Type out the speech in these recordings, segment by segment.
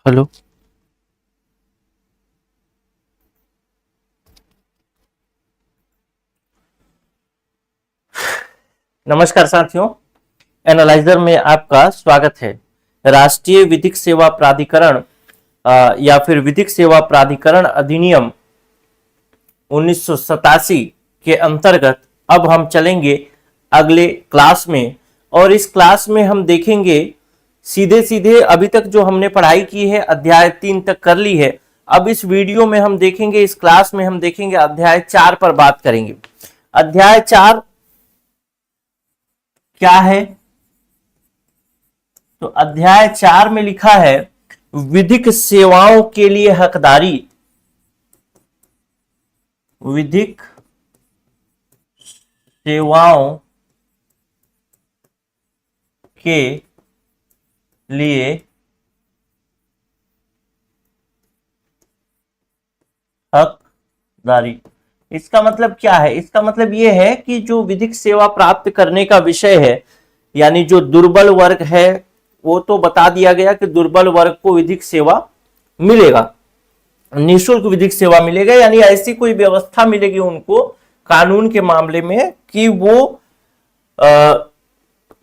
Hello. नमस्कार साथियों, analyser में आपका स्वागत है। राष्ट्रीय विधिक सेवा प्राधिकरण या फिर विधिक सेवा प्राधिकरण अधिनियम 1987 के अंतर्गत अब हम चलेंगे अगले क्लास में, और इस क्लास में हम देखेंगे सीधे सीधे अभी तक जो हमने पढ़ाई की है अध्याय 3 तक कर ली है। अब इस वीडियो में हम देखेंगे, इस क्लास में हम देखेंगे अध्याय 4 पर बात करेंगे। अध्याय 4 क्या है? तो अध्याय 4 में लिखा है विधिक सेवाओं के लिए हकदारी। विधिक सेवाओं के लिए हकदारी। इसका मतलब क्या है? इसका मतलब यह है कि जो विधिक सेवा प्राप्त करने का विषय है, यानी जो दुर्बल वर्ग है, वो तो बता दिया गया कि दुर्बल वर्ग को विधिक सेवा मिलेगा, निःशुल्क विधिक सेवा मिलेगा, यानी ऐसी कोई व्यवस्था मिलेगी उनको कानून के मामले में कि वो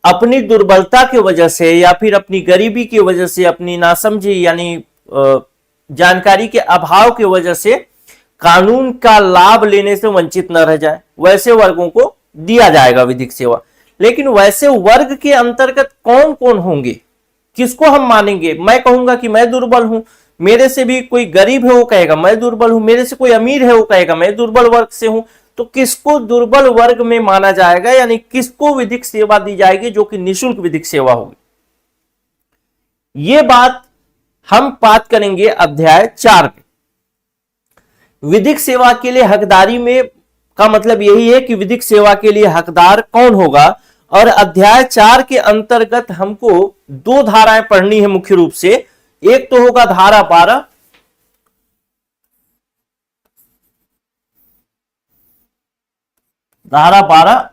अपनी दुर्बलता की वजह से या फिर अपनी गरीबी की वजह से, अपनी नासमझी यानी जानकारी के अभाव की वजह से कानून का लाभ लेने से वंचित न रह जाए, वैसे वर्गों को दिया जाएगा विधिक सेवा। लेकिन वैसे वर्ग के अंतर्गत कौन कौन होंगे, किसको हम मानेंगे? मैं कहूंगा कि मैं दुर्बल हूं, मेरे से भी कोई गरीब है वो कहेगा मैं दुर्बल हूं, मेरे से कोई अमीर है वो कहेगा मैं दुर्बल वर्ग से हूं। तो किसको दुर्बल वर्ग में माना जाएगा, यानी किसको विधिक सेवा दी जाएगी जो कि निःशुल्क विधिक सेवा होगी? ये बात हम बात करेंगे अध्याय 4 पे। विधिक सेवा के लिए हकदारी में का मतलब यही है कि विधिक सेवा के लिए हकदार कौन होगा। और अध्याय 4 के अंतर्गत हमको दो धाराएं पढ़नी है मुख्य रूप से। एक तो होगा धारा 12,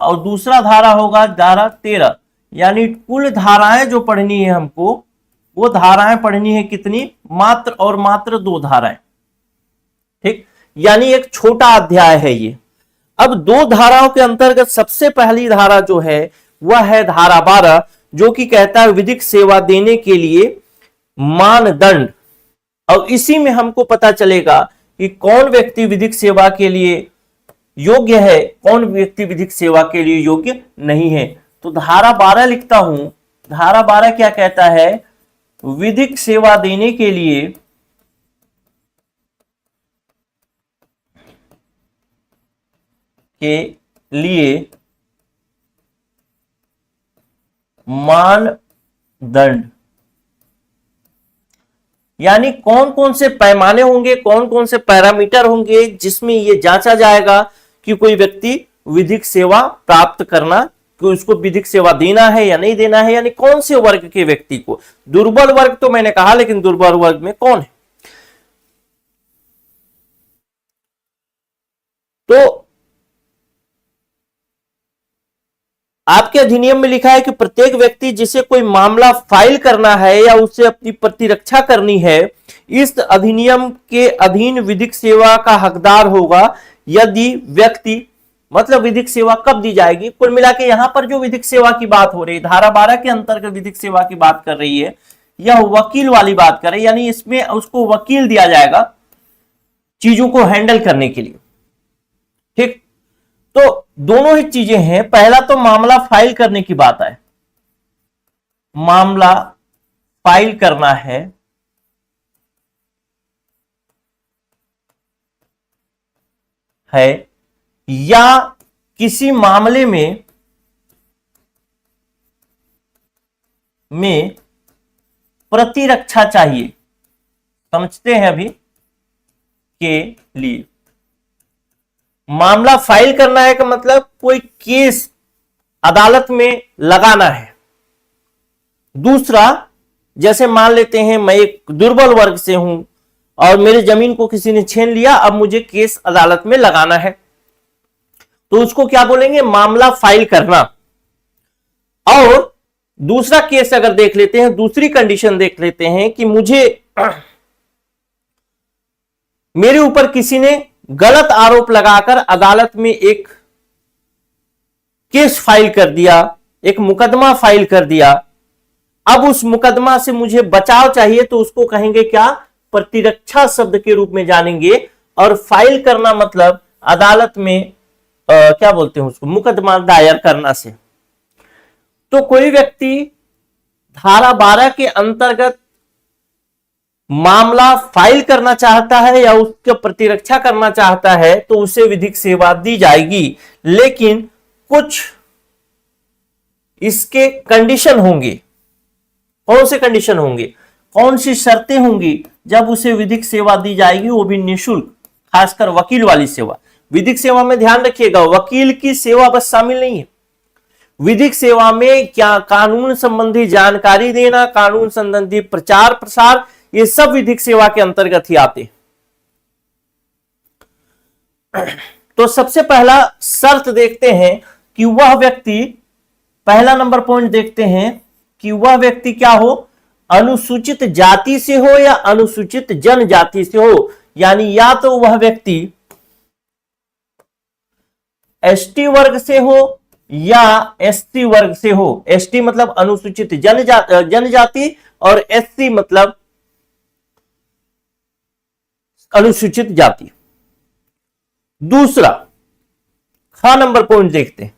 और दूसरा धारा होगा धारा 13। यानी कुल धाराएं जो पढ़नी है हमको, वो धाराएं पढ़नी है कितनी? मात्र और मात्र दो धाराएं। ठीक, यानी एक छोटा अध्याय है ये। अब दो धाराओं के अंतर्गत सबसे पहली धारा जो है वह है धारा 12, जो कि कहता है विधिक सेवा देने के लिए मानदंड। और इसी में हमको पता चलेगा कि कौन व्यक्ति विधिक सेवा के लिए योग्य है, कौन व्यक्ति विधिक सेवा के लिए योग्य नहीं है। तो धारा 12 लिखता हूं। धारा 12 क्या कहता है? विधिक सेवा देने के लिए मानदंड, यानी कौन कौन से पैमाने होंगे, कौन कौन से पैरामीटर होंगे जिसमें यह जांचा जाएगा कि कोई व्यक्ति विधिक सेवा प्राप्त करना, कि उसको विधिक सेवा देना है या नहीं देना है, यानी कौन से वर्ग के व्यक्ति को। दुर्बल वर्ग तो मैंने कहा, लेकिन दुर्बल वर्ग में कौन है? तो आपके अधिनियम में लिखा है कि प्रत्येक व्यक्ति जिसे कोई मामला फाइल करना है या उसे अपनी प्रतिरक्षा करनी है, इस अधिनियम के अधीन विधिक सेवा का हकदार होगा यदि व्यक्ति, मतलब विधिक सेवा कब दी जाएगी? कुल मिला के यहां पर जो विधिक सेवा की बात हो रही है, धारा 12 के अंतर्गत विधिक सेवा की बात कर रही है, यह वकील वाली बात कर रही है, यानी इसमें उसको वकील दिया जाएगा चीजों को हैंडल करने के लिए। ठीक, तो दोनों ही चीजें हैं। पहला तो मामला फाइल करने की बात है, मामला फाइल करना है या किसी मामले में प्रतिरक्षा चाहिए, समझते हैं अभी के लिए। मामला फाइल करना है का मतलब कोई केस अदालत में लगाना है। दूसरा, जैसे मान लेते हैं मैं एक दुर्बल वर्ग से हूं और मेरे जमीन को किसी ने छीन लिया, अब मुझे केस अदालत में लगाना है, तो उसको क्या बोलेंगे? मामला फाइल करना। और दूसरा केस अगर देख लेते हैं, दूसरी कंडीशन देख लेते हैं कि मुझे मेरे ऊपर किसी ने गलत आरोप लगाकर अदालत में एक केस फाइल कर दिया, एक मुकदमा फाइल कर दिया। अब उस मुकदमा से मुझे बचाव चाहिए तो उसको कहेंगे क्या? प्रतिरक्षा शब्द के रूप में जानेंगे। और फाइल करना मतलब अदालत में क्या बोलते हैं उसको, मुकदमा दायर करना से। तो कोई व्यक्ति धारा 12 के अंतर्गत मामला फाइल करना चाहता है या उसकी प्रतिरक्षा करना चाहता है तो उसे विधिक सेवा दी जाएगी, लेकिन कुछ इसके कंडीशन होंगे। कौन से कंडीशन होंगे, कौन सी शर्तें होंगी जब उसे विधिक सेवा दी जाएगी, वो भी निःशुल्क, खासकर वकील वाली सेवा। विधिक सेवा में ध्यान रखिएगा, वकील की सेवा बस शामिल नहीं है। विधिक सेवा में क्या कानून संबंधी जानकारी देना, कानून संबंधी प्रचार प्रसार, ये सब विधिक सेवा के अंतर्गत ही आते हैं। तो सबसे पहला शर्त देखते हैं कि वह व्यक्ति, पहला नंबर पॉइंट देखते हैं कि वह व्यक्ति क्या हो, अनुसूचित जाति से हो या अनुसूचित जनजाति से हो। यानी या तो वह व्यक्ति एसटी वर्ग से हो या एससी वर्ग से हो। एसटी मतलब अनुसूचित जनजाति और एससी मतलब अनुसूचित जाति। दूसरा ख नंबर पॉइंट देखते हैं।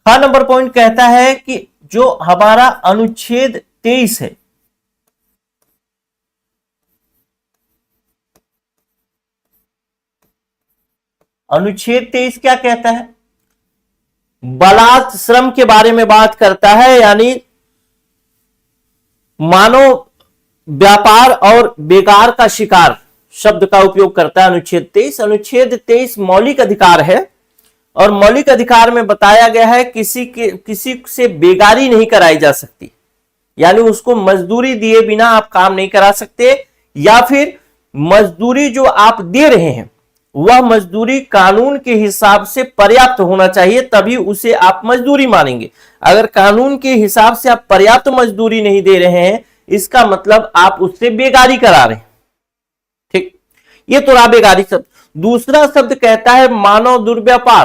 ख नंबर पॉइंट कहता है कि जो हमारा अनुच्छेद 23 है, अनुच्छेद 23 क्या कहता है? बलात् श्रम के बारे में बात करता है, यानी मानव व्यापार और बेगार का शिकार शब्द का उपयोग करता है अनुच्छेद 23। अनुच्छेद 23 मौलिक अधिकार है और मौलिक अधिकार में बताया गया है किसी से बेगारी नहीं कराई जा सकती, यानी उसको मजदूरी दिए बिना आप काम नहीं करा सकते, या फिर मजदूरी जो आप दे रहे हैं वह मजदूरी कानून के हिसाब से पर्याप्त होना चाहिए, तभी उसे आप मजदूरी मानेंगे। अगर कानून के हिसाब से आप पर्याप्त मजदूरी नहीं दे रहे हैं, इसका मतलब आप उससे बेगारी करा रहे हैं। ठीक, ये तो रहा बेगारी शब्द। दूसरा शब्द कहता है मानव दुर्व्यापार।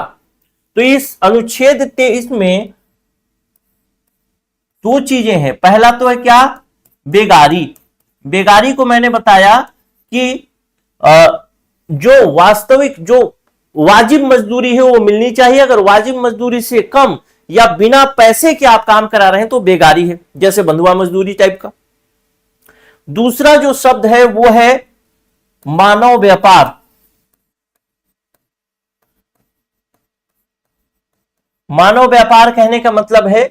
तो इस अनुच्छेद 23 में दो चीजें हैं। पहला तो है क्या? बेगारी। बेगारी को मैंने बताया कि जो वास्तविक, जो वाजिब मजदूरी है वो मिलनी चाहिए। अगर वाजिब मजदूरी से कम या बिना पैसे के आप काम करा रहे हैं तो बेगारी है, जैसे बंधुआ मजदूरी टाइप का। दूसरा जो शब्द है वो है मानव व्यापार। मानव व्यापार कहने का मतलब है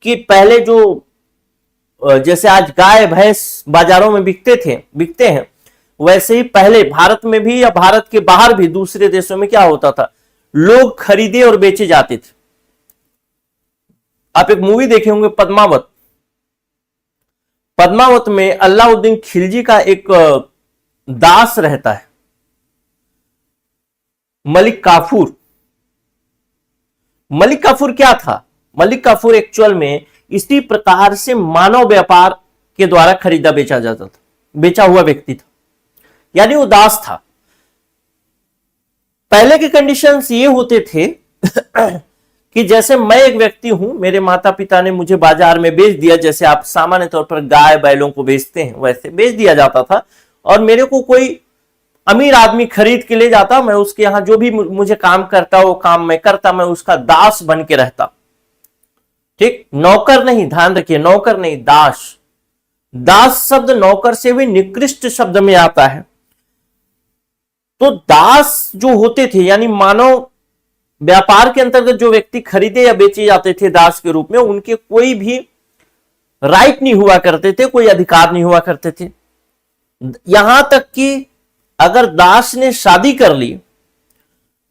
कि पहले जो, जैसे आज गाय भैंस बाजारों में बिकते हैं, वैसे ही पहले भारत में भी या भारत के बाहर भी दूसरे देशों में क्या होता था, लोग खरीदे और बेचे जाते थे। आप एक मूवी देखे होंगे पद्मावत। पद्मावत में अलाउद्दीन खिलजी का एक दास रहता है, मलिक काफूर। मलिक काफूर क्या था? मलिक काफूर एक्चुअल में इसी प्रकार से मानव व्यापार के द्वारा खरीदा बेचा जाता था, बेचा हुआ व्यक्ति था, यानी वो दास था। पहले के कंडीशंस ये होते थे कि जैसे मैं एक व्यक्ति हूं, मेरे माता पिता ने मुझे बाजार में बेच दिया, जैसे आप सामान्य तौर पर गाय बैलों को बेचते हैं वैसे बेच दिया जाता था, और मेरे को कोई अमीर आदमी खरीद के ले जाता, मैं उसके यहां जो भी मुझे काम करता वो काम मैं करता, मैं उसका दास बन के रहता। ठीक, नौकर नहीं, ध्यान रखिए, नौकर नहीं, दास। दास शब्द नौकर से भी निकृष्ट शब्द में आता है। तो दास जो होते थे, यानी मानव व्यापार के अंतर्गत जो व्यक्ति खरीदे या बेचे जाते थे दास के रूप में, उनके कोई भी राइट नहीं हुआ करते थे, कोई अधिकार नहीं हुआ करते थे। यहां तक कि अगर दास ने शादी कर ली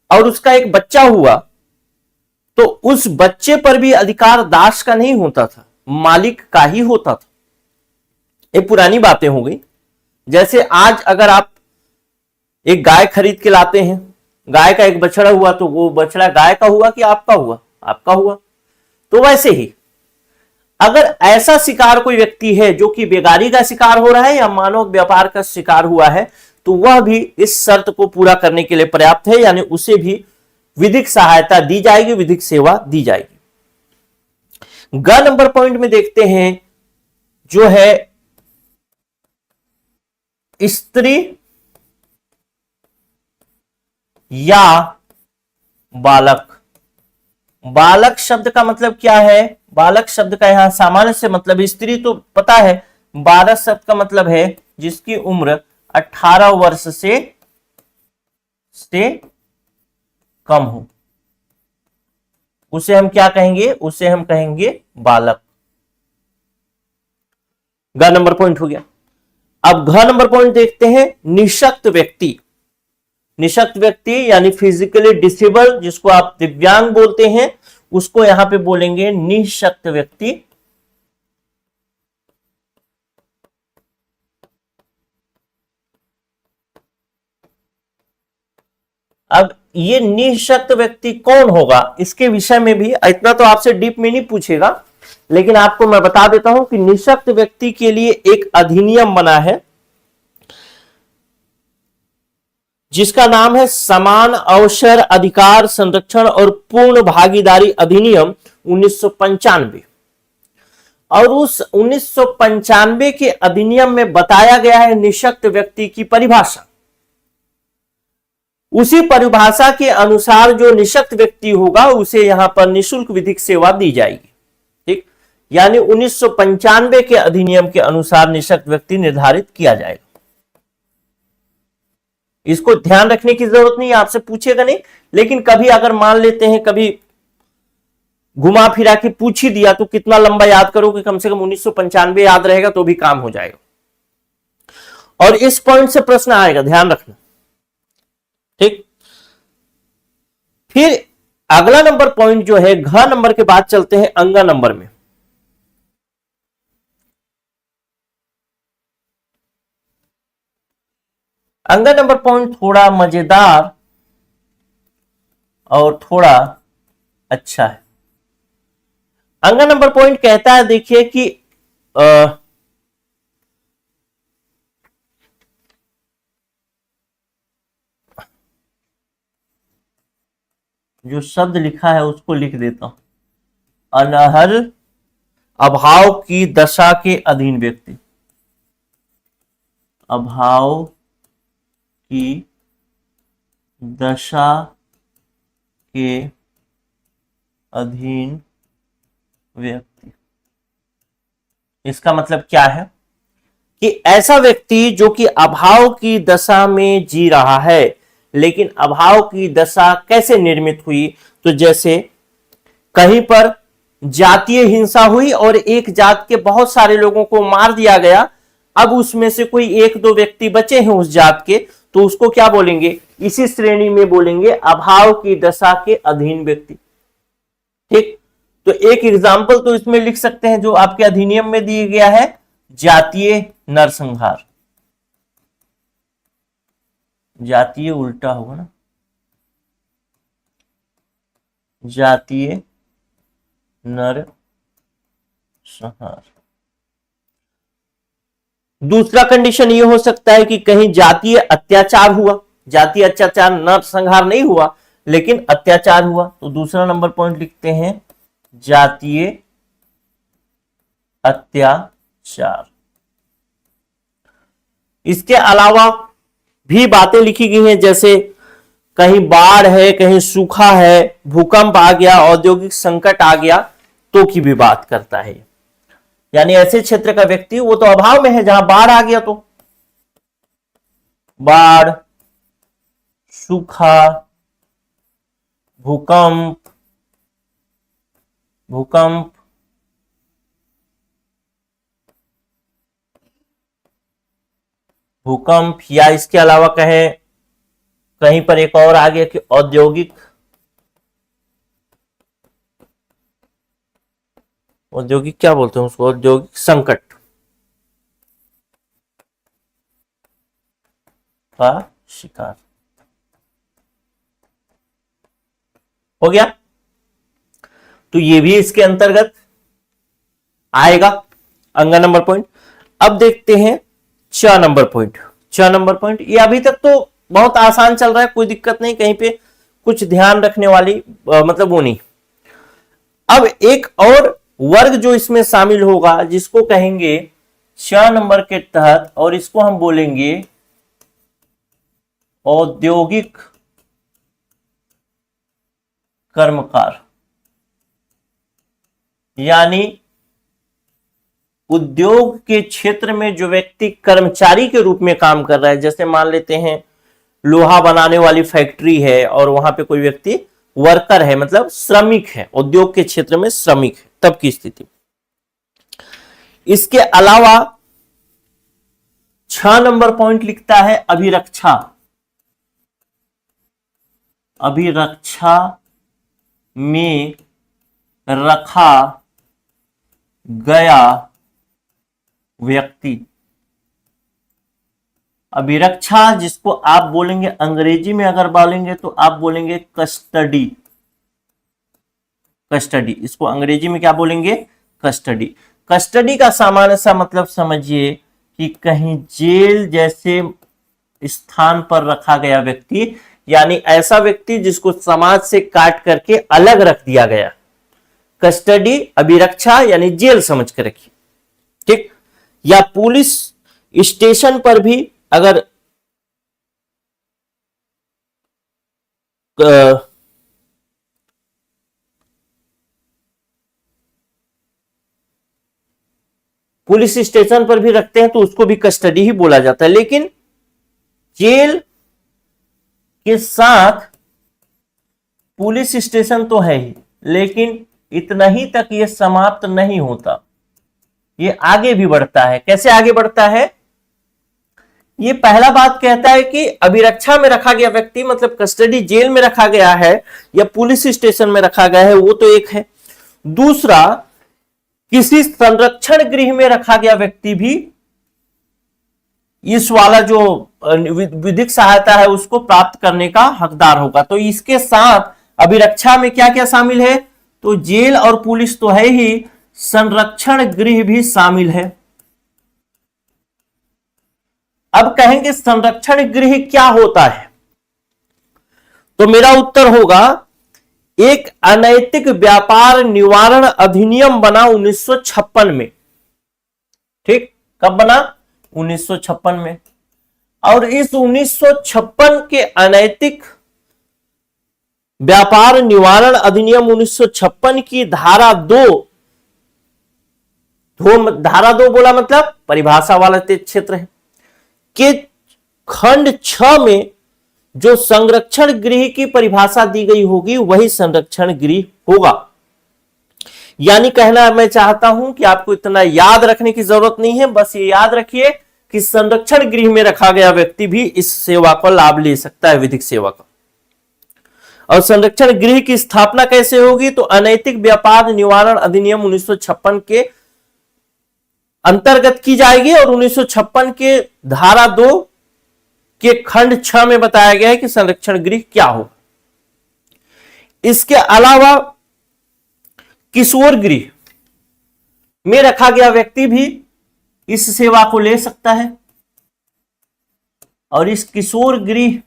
और उसका एक बच्चा हुआ तो उस बच्चे पर भी अधिकार दास का नहीं होता था, मालिक का ही होता था। ये पुरानी बातें हो गई। जैसे आज अगर आप एक गाय खरीद के लाते हैं, गाय का एक बछड़ा हुआ तो वो बछड़ा गाय का हुआ कि आपका हुआ? आपका हुआ। तो वैसे ही अगर ऐसा शिकार कोई व्यक्ति है जो कि बेगारी का शिकार हो रहा है या मानव व्यापार का शिकार हुआ है, तो वह भी इस शर्त को पूरा करने के लिए पर्याप्त है, यानी उसे भी विधिक सहायता दी जाएगी, विधिक सेवा दी जाएगी। ग नंबर पॉइंट में देखते हैं जो है स्त्री या बालक। बालक शब्द का मतलब क्या है? बालक शब्द का यहां सामान्य से मतलब, स्त्री तो पता है, बालक शब्द का मतलब है जिसकी उम्र 18 वर्ष से कम हो, उसे हम क्या कहेंगे? उसे हम कहेंगे बालक। ग नंबर पॉइंट हो गया। अब घ नंबर पॉइंट देखते हैं, निशक्त व्यक्ति। निशक्त व्यक्ति यानी फिजिकली डिसेबल, जिसको आप दिव्यांग बोलते हैं, उसको यहां पे बोलेंगे निशक्त व्यक्ति। अब ये निशक्त व्यक्ति कौन होगा, इसके विषय में भी इतना तो आपसे डीप में नहीं पूछेगा, लेकिन आपको मैं बता देता हूं कि निशक्त व्यक्ति के लिए एक अधिनियम बना है जिसका नाम है समान अवसर अधिकार संरक्षण और पूर्ण भागीदारी अधिनियम 1995। और उस 1995 के अधिनियम में बताया गया है निशक्त व्यक्ति की परिभाषा। उसी परिभाषा के अनुसार जो निशक्त व्यक्ति होगा उसे यहां पर निःशुल्क विधिक सेवा दी जाएगी। ठीक, यानी 1995 के अधिनियम के अनुसार निशक्त व्यक्ति निर्धारित किया जाएगा। इसको ध्यान रखने की जरूरत नहीं, आपसे पूछेगा नहीं, लेकिन कभी अगर मान लेते हैं, कभी घुमा फिरा के पूछ ही दिया तो कितना लंबा याद करोगे? कम से कम 1995 याद रहेगा तो भी काम हो जाएगा। और इस पॉइंट से प्रश्न आएगा, ध्यान रखना। ठीक, फिर अगला नंबर पॉइंट जो है घ नंबर के बाद चलते हैं अंग नंबर में। अंग नंबर पॉइंट थोड़ा मजेदार और थोड़ा अच्छा है। अंग नंबर पॉइंट कहता है, देखिए कि जो शब्द लिखा है उसको लिख देता हूं, अनहर अभाव की दशा के अधीन व्यक्ति। अभाव की दशा के अधीन व्यक्ति, इसका मतलब क्या है कि ऐसा व्यक्ति जो कि अभाव की दशा में जी रहा है, लेकिन अभाव की दशा कैसे निर्मित हुई? तो जैसे कहीं पर जातीय हिंसा हुई और एक जात के बहुत सारे लोगों को मार दिया गया, अब उसमें से कोई एक दो व्यक्ति बचे हैं उस जात के, तो उसको क्या बोलेंगे? इसी श्रेणी में बोलेंगे अभाव की दशा के अधीन व्यक्ति। ठीक, तो एक एग्जाम्पल तो इसमें लिख सकते हैं जो आपके अधिनियम में दिया गया है, जातीय नरसंहार। जातीय उल्टा होगा ना, जातीय नरसंहार। दूसरा कंडीशन ये हो सकता है कि कहीं जातीय अत्याचार हुआ, जातीय अत्याचार नरसंहार नहीं हुआ लेकिन अत्याचार हुआ, तो दूसरा नंबर पॉइंट लिखते हैं जातीय अत्याचार। इसके अलावा भी बातें लिखी गई हैं, जैसे कहीं बाढ़ है, कहीं सूखा है, भूकंप आ गया, औद्योगिक संकट आ गया, तो की भी बात करता है। यानी ऐसे क्षेत्र का व्यक्ति वो तो अभाव में है, जहां बाढ़ आ गया तो बाढ़, सूखा, भूकंप, भूकंप, भूकंप, या इसके अलावा कहें कहीं पर एक और आ गया कि औद्योगिक क्या बोलते हैं उसको, औद्योगिक संकट का शिकार हो गया, तो ये भी इसके अंतर्गत आएगा अंगा नंबर पॉइंट। अब देखते हैं 6 नंबर पॉइंट। 6 नंबर पॉइंट ये अभी तक तो बहुत आसान चल रहा है, कोई दिक्कत नहीं, कहीं पे कुछ ध्यान रखने वाली मतलब वो नहीं। अब एक और वर्ग जो इसमें शामिल होगा जिसको कहेंगे 6 नंबर के तहत, और इसको हम बोलेंगे औद्योगिक कर्मकार, यानी उद्योग के क्षेत्र में जो व्यक्ति कर्मचारी के रूप में काम कर रहा है, जैसे मान लेते हैं लोहा बनाने वाली फैक्ट्री है और वहां पे कोई व्यक्ति वर्कर है, मतलब श्रमिक है, उद्योग के क्षेत्र में श्रमिक है, तब की स्थिति। इसके अलावा 6 नंबर पॉइंट लिखता है अभिरक्षा। अभिरक्षा में रखा गया व्यक्ति। अभिरक्षा जिसको आप बोलेंगे अंग्रेजी में, अगर बोलेंगे तो आप बोलेंगे कस्टडी। कस्टडी, इसको अंग्रेजी में क्या बोलेंगे? कस्टडी। कस्टडी का सामान्य सा मतलब समझिए कि कहीं जेल जैसे स्थान पर रखा गया व्यक्ति, यानी ऐसा व्यक्ति जिसको समाज से काट करके अलग रख दिया गया। कस्टडी, अभिरक्षा यानी जेल समझ कर रखिए, ठीक। या पुलिस स्टेशन पर भी अगर पुलिस स्टेशन पर भी रखते हैं तो उसको भी कस्टडी ही बोला जाता है। लेकिन जेल के साथ पुलिस स्टेशन तो है ही, लेकिन इतना ही तक यह समाप्त नहीं होता, ये आगे भी बढ़ता है। कैसे आगे बढ़ता है? ये पहला बात कहता है कि अभिरक्षा में रखा गया व्यक्ति, मतलब कस्टडी जेल में रखा गया है या पुलिस स्टेशन में रखा गया है, वो तो एक है। दूसरा, किसी संरक्षण गृह में रखा गया व्यक्ति भी इस वाला जो विधिक सहायता है उसको प्राप्त करने का हकदार होगा। तो इसके साथ अभिरक्षा में क्या क्या शामिल है? तो जेल और पुलिस तो है ही, संरक्षण गृह भी शामिल है। अब कहेंगे संरक्षण गृह क्या होता है? तो मेरा उत्तर होगा, एक अनैतिक व्यापार निवारण अधिनियम बना 1956 में। ठीक, कब बना? 1956 में। और इस 1956 के अनैतिक व्यापार निवारण अधिनियम 1956 की धारा 2 बोला मतलब परिभाषा वाला क्षेत्र है, के खंड 6 में जो संरक्षण गृह की परिभाषा दी गई होगी वही संरक्षण गृह होगा। यानी कहना मैं चाहता हूं कि आपको इतना याद रखने की जरूरत नहीं है, बस ये याद रखिए कि संरक्षण गृह में रखा गया व्यक्ति भी इस सेवा का लाभ ले सकता है, विधिक सेवा का। और संरक्षण गृह की स्थापना कैसे होगी? तो अनैतिक व्यापार निवारण अधिनियम 1956 के अंतर्गत की जाएगी और 1956 के धारा 2 के खंड 6 में बताया गया है कि संरक्षण गृह क्या हो। इसके अलावा किशोर गृह में रखा गया व्यक्ति भी इस सेवा को ले सकता है। और इस किशोर गृह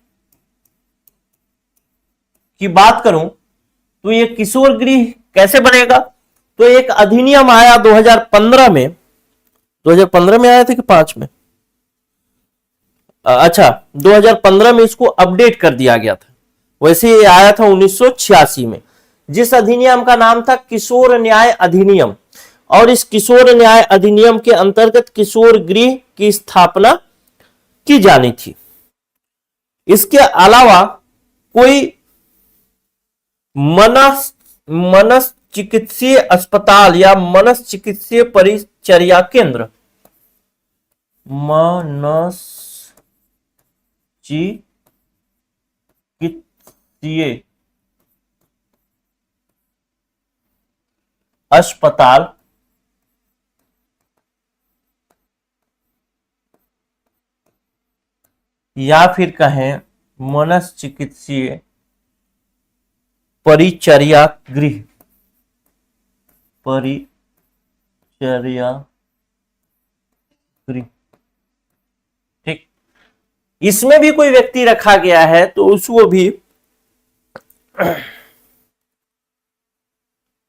की बात करूं तो ये किशोर गृह कैसे बनेगा? तो एक अधिनियम आया 2015 में। 2015 में आया था कि 5 में? अच्छा, 2015 में इसको अपडेट कर दिया गया था। वैसे ये आया था 1986 में, जिस अधिनियम का नाम था किशोर न्याय अधिनियम। और इस किशोर न्याय अधिनियम के अंतर्गत किशोर गृह की स्थापना की जानी थी। इसके अलावा कोई मनश्चिकित्सीय अस्पताल या मनश्चिकित्सीय परिचर्या केंद्र, मनश्चिकित्सीय अस्पताल या फिर कहें मनश्चिकित्सीय परिचर्या गृह, परिचर्या चर्या गृह। ठीक, इसमें भी कोई व्यक्ति रखा गया है तो उसको भी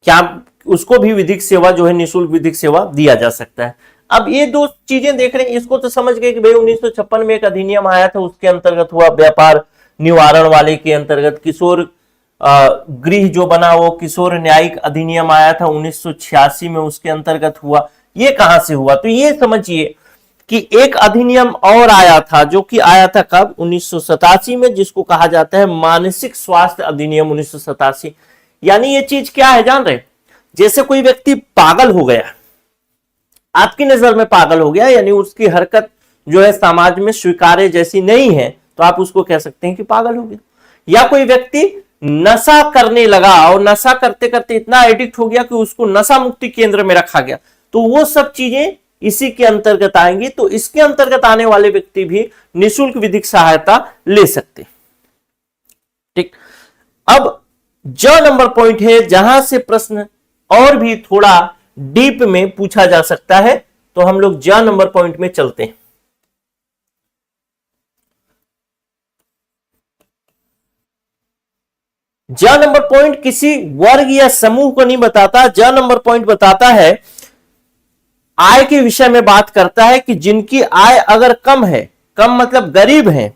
क्या, उसको भी विधिक सेवा जो है, निःशुल्क विधिक सेवा दिया जा सकता है। अब ये दो चीजें देख रहे हैं, इसको तो समझ गए कि भाई 1956 में एक अधिनियम आया था, उसके अंतर्गत हुआ व्यापार निवारण वाले के अंतर्गत। किशोर गृह जो बना वो किशोर न्यायिक अधिनियम आया था 1986 में, उसके अंतर्गत हुआ। ये कहां से हुआ? तो ये समझिए कि एक अधिनियम और आया था, जो कि आया था कब? 1987 में, जिसको कहा जाता है मानसिक स्वास्थ्य अधिनियम 1987। यानी ये चीज क्या है जान रहे? जैसे कोई व्यक्ति पागल हो गया, आपकी नजर में पागल हो गया, यानी उसकी हरकत जो है समाज में स्वीकार्य जैसी नहीं है, तो आप उसको कह सकते हैं कि पागल हो गया। या कोई व्यक्ति नशा करने लगा और नशा करते करते इतना एडिक्ट हो गया कि उसको नशा मुक्ति केंद्र में रखा गया, तो वो सब चीजें इसी के अंतर्गत आएंगी। तो इसके अंतर्गत आने वाले व्यक्ति भी निःशुल्क विधिक सहायता ले सकते। ठीक, अब ज नंबर पॉइंट है जहां से प्रश्न और भी थोड़ा डीप में पूछा जा सकता है, तो हम लोग ज नंबर पॉइंट में चलते हैं। ज नंबर पॉइंट किसी वर्ग या समूह को नहीं बताता। ज नंबर पॉइंट बताता है, आय के विषय में बात करता है कि जिनकी आय अगर कम है, कम मतलब गरीब है,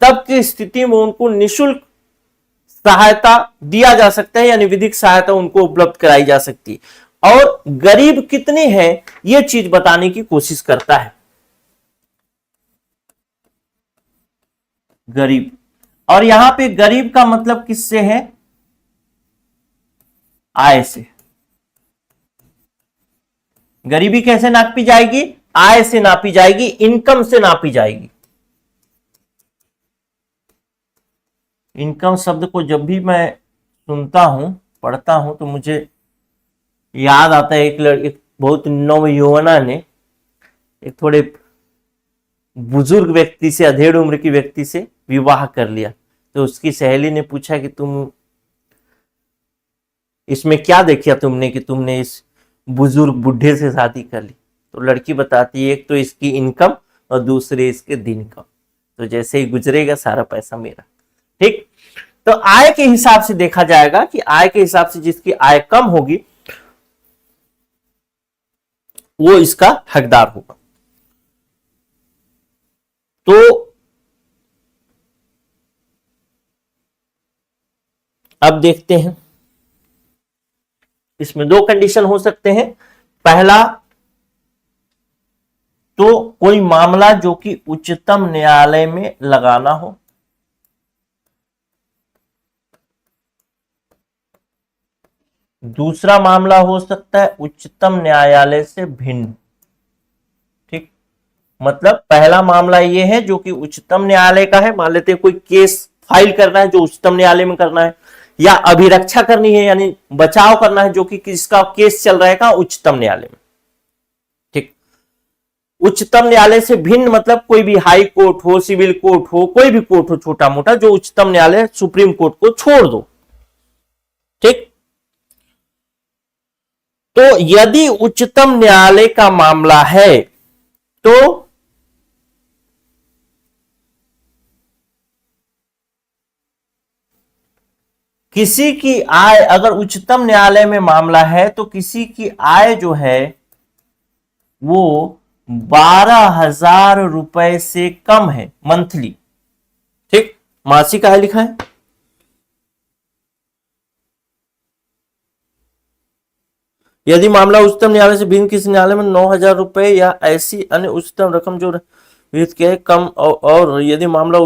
तब की स्थिति में उनको निःशुल्क सहायता दिया जा सकता है, यानी विधिक सहायता उनको उपलब्ध कराई जा सकती है। और गरीब कितने हैं यह चीज बताने की कोशिश करता है। गरीब, और यहां पे गरीब का मतलब किससे है? आय से। गरीबी कैसे नापी जाएगी? आय से नापी जाएगी, इनकम से नापी जाएगी। इनकम शब्द को जब भी मैं सुनता हूं, पढ़ता हूं, तो मुझे याद आता है एक बहुत नवयुवना ने एक थोड़े बुजुर्ग व्यक्ति से, अधेड़ उम्र की व्यक्ति से विवाह कर लिया। तो उसकी सहेली ने पूछा कि तुम इसमें क्या देखा तुमने कि तुमने इस बुजुर्ग बुढ़े से शादी कर ली? तो लड़की बताती है, एक तो इसकी इनकम और दूसरे इसके दिन का, तो जैसे ही गुजरेगा सारा पैसा मेरा। ठीक, तो आय के हिसाब से देखा जाएगा कि आय के हिसाब से जिसकी आय कम होगी वो इसका हकदार होगा। तो अब देखते हैं, इसमें दो कंडीशन हो सकते हैं। पहला तो कोई मामला जो कि उच्चतम न्यायालय में लगाना हो। दूसरा मामला हो सकता है उच्चतम न्यायालय से भिन्न। ठीक, मतलब पहला मामला यह है जो कि उच्चतम न्यायालय का है, मान लेते हैं कोई केस फाइल करना है जो उच्चतम न्यायालय में करना है, या अभिरक्षा करनी है यानी बचाव करना है जो कि किसका केस चल रहा है कहां? उच्चतम न्यायालय में। ठीक, उच्चतम न्यायालय से भिन्न मतलब कोई भी हाई कोर्ट हो, सिविल कोर्ट हो, कोई भी कोर्ट हो छोटा मोटा, जो उच्चतम न्यायालय सुप्रीम कोर्ट को छोड़ दो। ठीक, तो यदि उच्चतम न्यायालय का मामला है तो किसी की आय, अगर उच्चतम न्यायालय में मामला है तो किसी की आय जो है वो 12,000 रुपए से कम है मंथली। ठीक, मासिक आय लिखा है। यदि मामला उच्चतम न्यायालय से भिन्न किसी न्यायालय में 9,000 रुपए या ऐसी अन्य उच्चतम रकम जो विहित किया है कम, और यदि मामला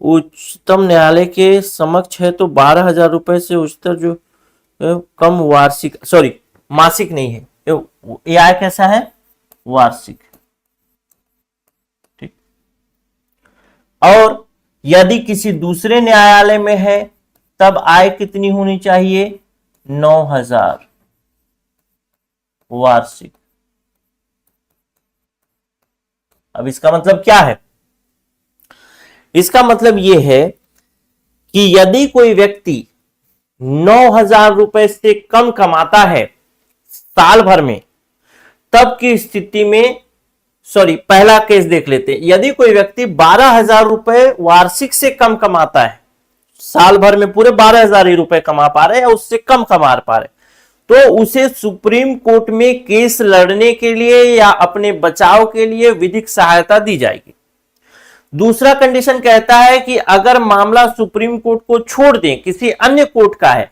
उच्चतम न्यायालय के समक्ष है तो 12,000 रुपए से उच्चतर जो कम वार्षिक, सॉरी मासिक नहीं है, ये आय कैसा है? वार्षिक। ठीक, और यदि किसी दूसरे न्यायालय में है तब आय कितनी होनी चाहिए? 9,000 वार्षिक। अब इसका मतलब क्या है? इसका मतलब यह है कि यदि कोई व्यक्ति 9,000 रुपए से कम कमाता है साल भर में, तब की स्थिति में, सॉरी पहला केस देख लेते हैं। यदि कोई व्यक्ति 12,000 रुपए वार्षिक से कम कमाता है, साल भर में पूरे 12,000 ही रुपए कमा पा रहे हैं या उससे कम कमा पा रहे, तो उसे सुप्रीम कोर्ट में केस लड़ने के लिए या अपने बचाव के लिए विधिक सहायता दी जाएगी। दूसरा कंडीशन कहता है कि अगर मामला सुप्रीम कोर्ट को छोड़ दें, किसी अन्य कोर्ट का है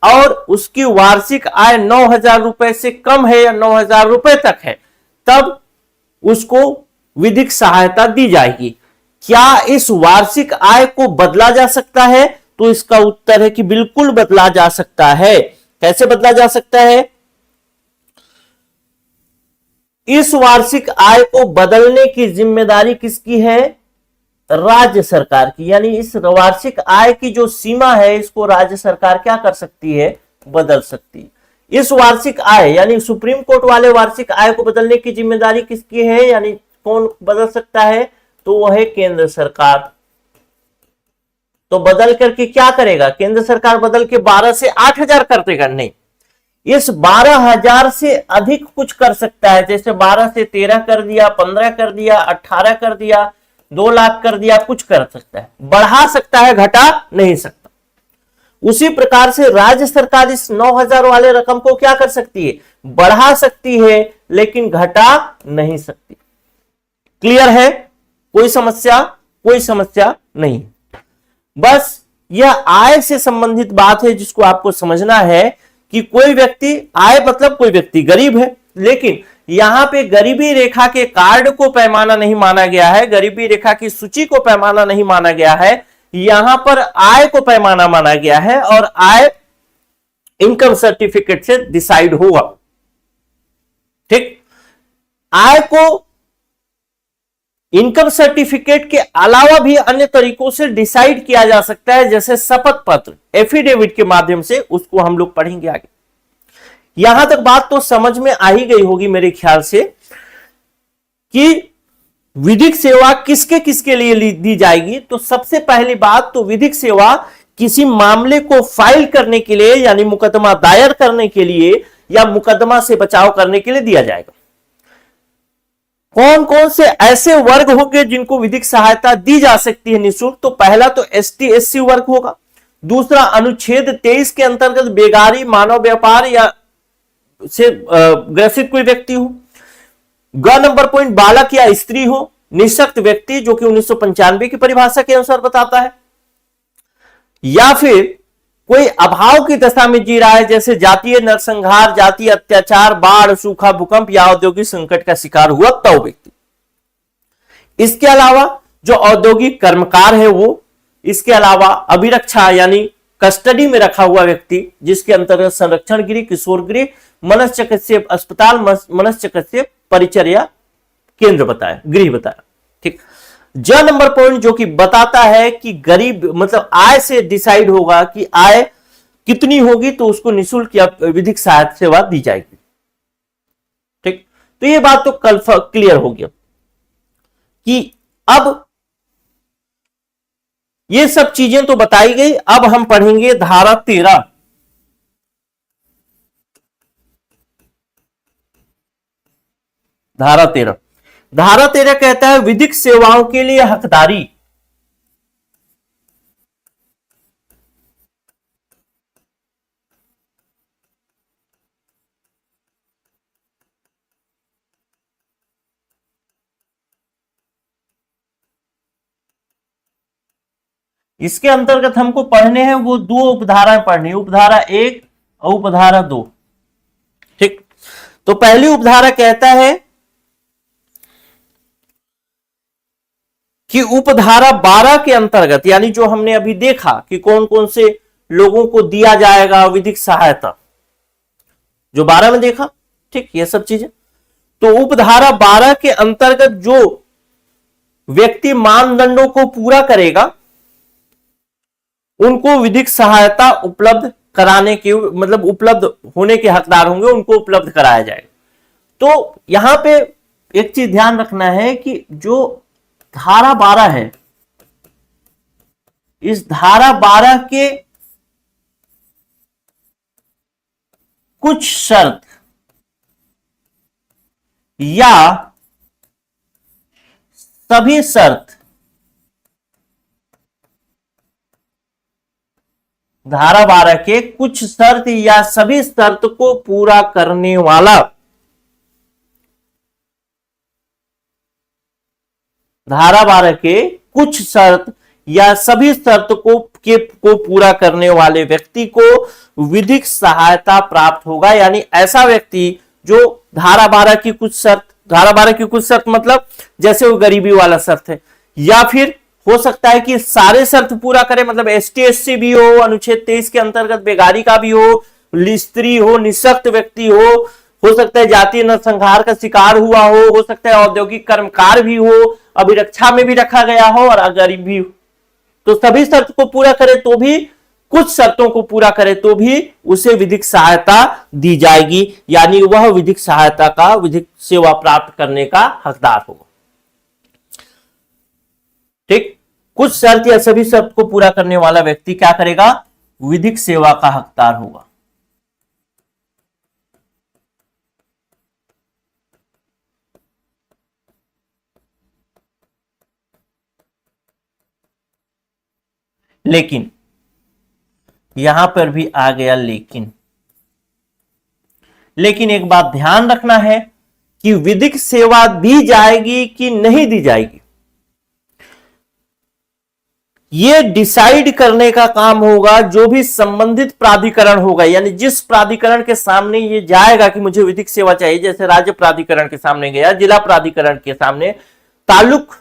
और उसकी वार्षिक आय 9,000 रुपए से कम है या 9,000 रुपए तक है, तब उसको विधिक सहायता दी जाएगी। क्या इस वार्षिक आय को बदला जा सकता है? तो इसका उत्तर है कि बिल्कुल बदला जा सकता है। कैसे बदला जा सकता है? इस वार्षिक आय को बदलने की जिम्मेदारी किसकी है? राज्य सरकार की। यानी इस वार्षिक आय की जो सीमा है, इसको राज्य सरकार क्या कर सकती है? बदल सकती है। इस वार्षिक आय यानी सुप्रीम कोर्ट वाले वार्षिक आय को बदलने की जिम्मेदारी किसकी है? यानी कौन बदल सकता है? तो वह है केंद्र सरकार। तो बदल करके क्या करेगा? केंद्र सरकार बदल के 12 से 8,000 कर देगा? नहीं, इस 12,000 से अधिक कुछ कर सकता है। जैसे 12 से 13 कर दिया, 15 कर दिया, 18 कर दिया, 2 लाख कर दिया, कुछ कर सकता है। बढ़ा सकता है, घटा नहीं सकता। उसी प्रकार से राज्य सरकार इस 9,000 वाले रकम को क्या कर सकती है? बढ़ा सकती है, लेकिन घटा नहीं सकती। क्लियर है? कोई समस्या? कोई समस्या नहीं। बस यह आय से संबंधित बात है जिसको आपको समझना है कि कोई व्यक्ति, आय मतलब कोई व्यक्ति गरीब है, लेकिन यहां पे गरीबी रेखा के कार्ड को पैमाना नहीं माना गया है, गरीबी रेखा की सूची को पैमाना नहीं माना गया है, यहां पर आय को पैमाना माना गया है और आय इनकम सर्टिफिकेट से डिसाइड होगा। ठीक, आय को इनकम सर्टिफिकेट के अलावा भी अन्य तरीकों से डिसाइड किया जा सकता है, जैसे शपथ पत्र, एफिडेविट के माध्यम से, उसको हम लोग पढ़ेंगे आगे। यहां तक बात तो समझ में आ ही गई होगी मेरे ख्याल से कि विधिक सेवा किसके किसके लिए दी जाएगी। तो सबसे पहली बात तो विधिक सेवा किसी मामले को फाइल करने के लिए, यानी मुकदमा दायर करने के लिए या मुकदमा से बचाव करने के लिए दिया जाएगा। कौन कौन से ऐसे वर्ग होंगे जिनको विधिक सहायता दी जा सकती है निःशुल्क? तो पहला तो एसटी एससी वर्ग होगा। दूसरा, अनुच्छेद 23 के अंतर्गत बेगारी, मानव व्यापार या से ग्रसित कोई व्यक्ति हो। ग नंबर पॉइंट, बालक या स्त्री हो। निःशक्त व्यक्ति, जो कि 1995 की परिभाषा के अनुसार बताता है। या फिर कोई अभाव की दशा में जी रहा है, जैसे जातीय नरसंहार, जातीय अत्याचार, बाढ़, सूखा, भूकंप या औद्योगिक संकट का शिकार हुआ तो व्यक्ति। इसके अलावा जो औद्योगिक कर्मकार है वो, इसके अलावा अभिरक्षा यानी कस्टडी में रखा हुआ व्यक्ति, जिसके अंतर्गत संरक्षण गृह, किशोर गृह, मनश्चिकित्सीय अस्पताल, मनश्चिकित्सीय परिचर्या केंद्र बताया, गृह बताया। ठीक, ज नंबर पॉइंट जो कि बताता है कि गरीब मतलब आय से डिसाइड होगा कि आय कितनी होगी, तो उसको निःशुल्क या विधिक सहायता सेवा दी जाएगी। ठीक, तो ये बात तो कल क्लियर हो गया कि अब ये सब चीजें तो बताई गई। अब हम पढ़ेंगे धारा 13। धारा 13, धारा 13 कहता है विधिक सेवाओं के लिए हकदारी। इसके अंतर्गत हमको पढ़ने हैं वो 2 उपधाराएं पढ़नी, उपधारा 1 और उपधारा 2। ठीक, तो पहली उपधारा कहता है कि उपधारा 12 के अंतर्गत, यानी जो हमने अभी देखा कि कौन कौन से लोगों को दिया जाएगा विधिक सहायता, जो 12 में देखा। ठीक, ये सब चीजें तो उपधारा 12 के अंतर्गत जो व्यक्ति मानदंडों को पूरा करेगा उनको विधिक सहायता उपलब्ध कराने के मतलब उपलब्ध होने के हकदार होंगे, उनको उपलब्ध कराया जाएगा। तो यहां पे एक चीज ध्यान रखना है कि जो धारा 12 है, इस धारा 12 के कुछ शर्त या सभी शर्त, धारा 12 के कुछ शर्त या सभी शर्त को पूरा करने वाला, धारा 12 के कुछ शर्त या सभी शर्त को पूरा करने वाले व्यक्ति को विधिक सहायता प्राप्त होगा। यानी ऐसा व्यक्ति जो धारा 12 की कुछ शर्त, धारा 12 की कुछ शर्त मतलब जैसे वो गरीबी वाला शर्त है, या फिर हो सकता है कि सारे शर्त पूरा करे, मतलब एसटी एससी भी हो, अनुच्छेद 23 के अंतर्गत बेगारी का भी हो, स्त्री हो, निःशक्त व्यक्ति हो सकता है जातीय नरसंहार का शिकार हुआ हो सकता है औद्योगिक कर्मकार भी हो, अभिरक्षा में भी रखा गया हो और गरीब भी हो। तो सभी शर्त को पूरा करे तो भी, कुछ शर्तों को पूरा करे तो भी उसे विधिक सहायता दी जाएगी, यानी वह विधिक सहायता का, विधिक सेवा प्राप्त करने का हकदार होगा। ठीक, कुछ शर्त या सभी शर्त को पूरा करने वाला व्यक्ति क्या करेगा, विधिक सेवा का हकदार होगा। लेकिन यहां पर भी आ गया लेकिन एक बात ध्यान रखना है कि विधिक सेवा दी जाएगी कि नहीं दी जाएगी, यह डिसाइड करने का काम होगा जो भी संबंधित प्राधिकरण होगा। यानी जिस प्राधिकरण के सामने ये जाएगा कि मुझे विधिक सेवा चाहिए, जैसे राज्य प्राधिकरण के सामने गया, जिला प्राधिकरण के सामने, तालुक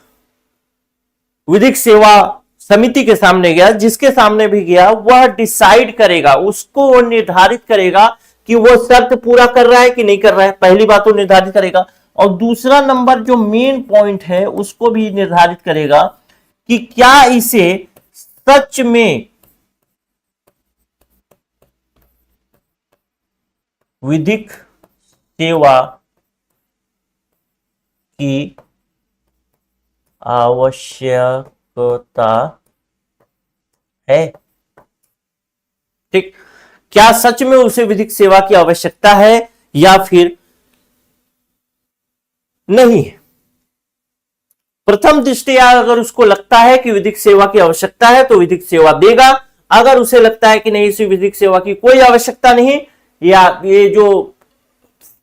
विधिक सेवा समिति के सामने गया, जिसके सामने भी गया वह डिसाइड करेगा, उसको वो निर्धारित करेगा कि वो शर्त पूरा कर रहा है कि नहीं कर रहा है। पहली बात वो निर्धारित करेगा, और दूसरा नंबर जो मेन पॉइंट है उसको भी निर्धारित करेगा कि क्या इसे सच में विधिक सेवा की आवश्यकता है। ठीक, क्या सच में उसे विधिक सेवा की आवश्यकता है या फिर नहीं है। प्रथम दृष्टया अगर उसको लगता है कि विधिक सेवा की आवश्यकता है तो विधिक सेवा देगा, अगर उसे लगता है कि नहीं, इसे विधिक सेवा की कोई आवश्यकता नहीं, या ये जो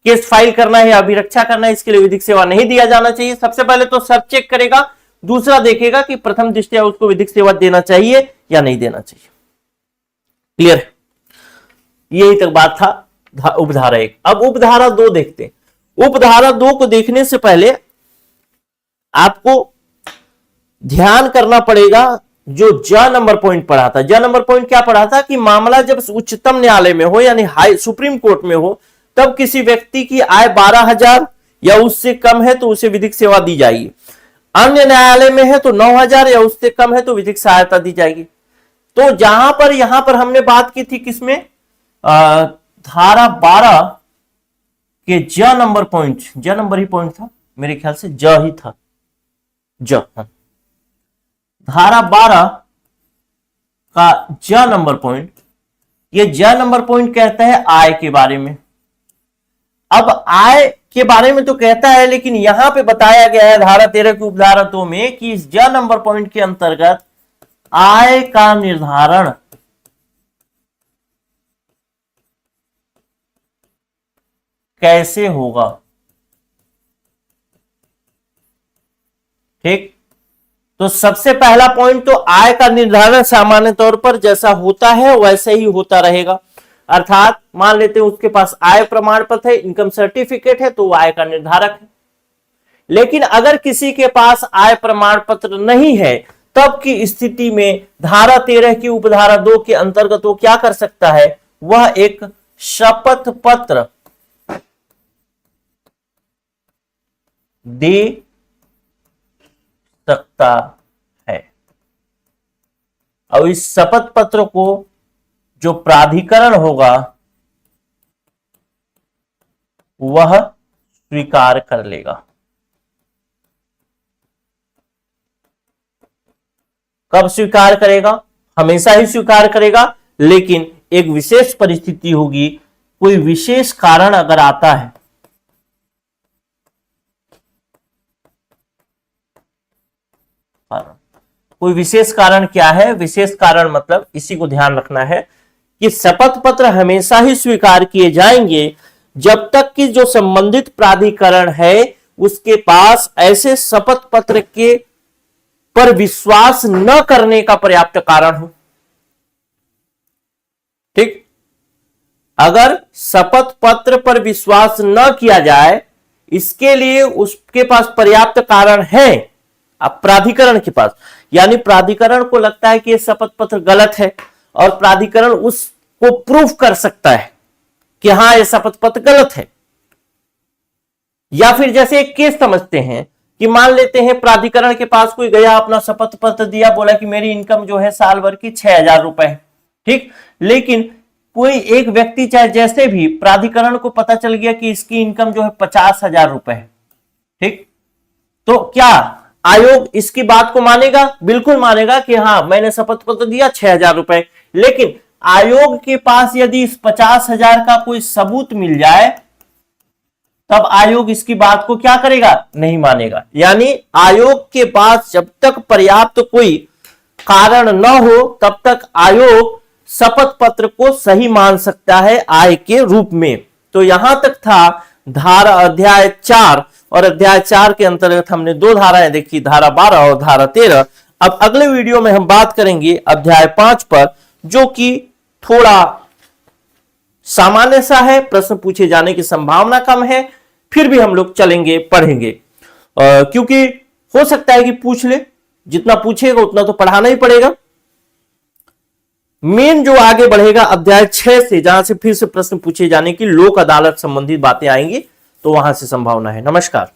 केस फाइल करना है या अभिरक्षा करना है इसके लिए विधिक सेवा नहीं दिया जाना चाहिए, सबसे पहले तो सब चेक करेगा, दूसरा देखेगा कि प्रथम दृष्टया उसको विधिक सेवा देना चाहिए या नहीं देना चाहिए। क्लियर है, यही तक बात था उपधारा 1। अब उपधारा 2 देखते हैं। उपधारा 2 को देखने से पहले आपको ध्यान करना पड़ेगा जो ज नंबर पॉइंट पढ़ा था। ज नंबर पॉइंट क्या पढ़ा था कि मामला जब उच्चतम न्यायालय में हो यानी हाई सुप्रीम कोर्ट में हो, तब किसी व्यक्ति की आय 12,000 या उससे कम है तो उसे विधिक सेवा दी जाएगी। अन्य न्यायालय में है तो 9,000 या उससे कम है तो विधिक सहायता दी जाएगी। तो यहां पर हमने बात की थी किसमें, धारा 12 के ज नंबर पॉइंट, ज नंबर ही पॉइंट था मेरे ख्याल से, ज ही था, ज। धारा 12 का ज नंबर पॉइंट, ये ज नंबर पॉइंट कहता है आय के बारे में। अब आय के बारे में तो कहता है, लेकिन यहां पे बताया गया है धारा 13 की उपधारा 2 में कि इस ज नंबर पॉइंट के अंतर्गत आय का निर्धारण कैसे होगा। ठीक, तो सबसे पहला पॉइंट तो आय का निर्धारण सामान्य तौर पर जैसा होता है वैसे ही होता रहेगा। अर्थात मान लेते हैं उसके पास आय प्रमाण पत्र है, इनकम सर्टिफिकेट है, तो वो आय का निर्धारक है। लेकिन अगर किसी के पास आय प्रमाण पत्र नहीं है, तब की स्थिति में धारा 13 की उपधारा 2 के अंतर्गत वो क्या कर सकता है, वह एक शपथ पत्र दे सकता है। और इस शपथ पत्र को जो प्राधिकरण होगा वह स्वीकार कर लेगा। कब स्वीकार करेगा, हमेशा ही स्वीकार करेगा, लेकिन एक विशेष परिस्थिति होगी, कोई विशेष कारण अगर आता है कारण। कोई विशेष कारण क्या है? विशेष कारण मतलब इसी को ध्यान रखना है कि शपथ पत्र हमेशा ही स्वीकार किए जाएंगे जब तक कि जो संबंधित प्राधिकरण है उसके पास ऐसे शपथ पत्र के पर विश्वास न करने का पर्याप्त कारण हो। ठीक, अगर शपथ पत्र पर विश्वास न किया जाए, इसके लिए उसके पास पर्याप्त कारण है, अब प्राधिकरण के पास, यानी प्राधिकरण को लगता है कि यह शपथ पत्र गलत है और प्राधिकरण उसको प्रूफ कर सकता है कि हां यह शपथ पत्र गलत है। या फिर जैसे एक केस समझते हैं कि मान लेते हैं प्राधिकरण के पास कोई गया, अपना शपथ पत्र दिया, बोला कि मेरी इनकम जो है साल भर की 6,000 रुपए है। ठीक, लेकिन कोई एक व्यक्ति चाहे जैसे भी, प्राधिकरण को पता चल गया कि इसकी इनकम जो है 50,000 रुपए है। ठीक, तो क्या आयोग इसकी बात को मानेगा? बिल्कुल मानेगा कि हाँ मैंने शपथ पत्र दिया 6,000 रुपए। लेकिन आयोग के पास यदि इस 50,000 का कोई सबूत मिल जाए तब आयोग इसकी बात को क्या करेगा? नहीं मानेगा। यानी आयोग के पास जब तक पर्याप्त कोई कारण न हो तब तक आयोग शपथ पत्र को सही मान सकता है आय के रूप में। तो यहां तक था धारा अध्याय 4, और अध्याय 4 के अंतर्गत हमने दो धाराएं देखी, धारा 12 और धारा 13। अब अगले वीडियो में हम बात करेंगे अध्याय 5 पर, जो कि थोड़ा सामान्य सा है, प्रश्न पूछे जाने की संभावना कम है, फिर भी हम लोग चलेंगे, पढ़ेंगे, क्योंकि हो सकता है कि पूछ ले, जितना पूछेगा उतना तो पढ़ाना ही पड़ेगा। मेन जो आगे बढ़ेगा अध्याय 6 से, जहां से फिर से प्रश्न पूछे जाने की लोक अदालत संबंधित बातें आएंगी, तो वहां से संभावना है। नमस्कार।